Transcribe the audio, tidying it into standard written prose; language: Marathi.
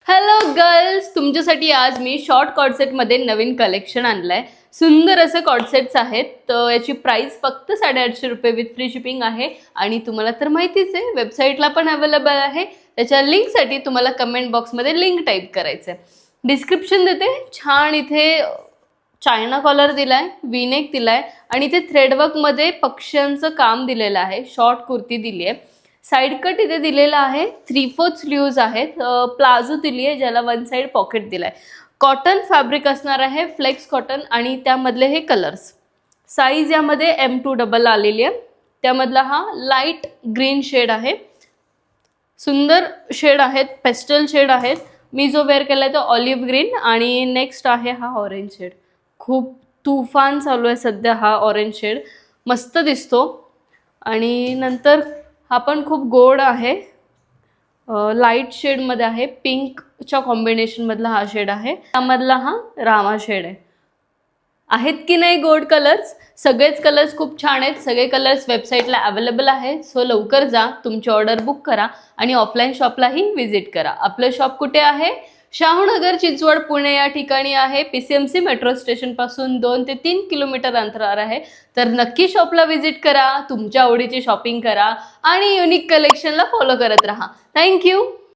हॅलो गर्ल्स, तुमच्यासाठी आज मी शॉर्ट कॉर्डसेटमध्ये नवीन कलेक्शन आणलंय. सुंदर असे कॉर्डसेट्स आहेत. तर याची प्राइस फक्त 850 रुपये विथ फ्री शिपिंग आहे. आणि तुम्हाला तर माहितीच आहे, वेबसाईटला पण अवेलेबल आहे. त्याच्या लिंकसाठी तुम्हाला कमेंट बॉक्समध्ये लिंक टाईप करायचं आहे. डिस्क्रिप्शन देते. छान इथे चायना कॉलर दिलाय, वीनेक दिलाय आणि इथे थ्रेडवर्कमध्ये पक्ष्यांचं काम दिलेलं आहे. शॉर्ट कुर्ती दिली आहे. साइड कट इथे दिलेला आहे. 3/4 स्लीव्ज आहेत. प्लाझो दिली आहे ज्याला वन साइड पॉकेट दिलाय. कॉटन फॅब्रिक असणार आहे, फ्लेक्स कॉटन आणि त्यामधले हे कलर्स. साईज यामध्ये M2 आलेली आहे. त्यामधला हा लाईट ग्रीन शेड आहे. सुंदर शेड आहेत, पेस्टल शेड आहेत. मी जो वेअर केलाय तो ऑलिव्ह ग्रीन आणि नेक्स्ट आहे हा ऑरेंज शेड. खूप तुफान चालू आहे सध्या हा ऑरेंज शेड, मस्त दिसतो. आणि नंतर हा पण खूप गोड आहे, लाईट शेडमध्ये आहे. पिंकच्या कॉम्बिनेशनमधला हा शेड आहे. त्यामधला हा रामा शेड आहे. आहेत की नाही गोड कलर्स? सगळेच कलर्स खूप छान आहेत. सगळे कलर्स वेबसाईटला अवेलेबल आहे. सो लवकर जा, तुमची ऑर्डर बुक करा आणि ऑफलाईन शॉपलाही व्हिजिट करा. आपलं शॉप कुठे आहे? शाहूनगर, चिंचवड, पुणे या ठिकाणी आहे. PCMC मेट्रो स्टेशनपासून 2 ते 3 किलोमीटर अंतरावर आहे. तर नक्की शॉपला व्हिजिट करा, तुमच्या आवडीची शॉपिंग करा आणि युनिक कलेक्शनला फॉलो करत राहा. थँक्यू.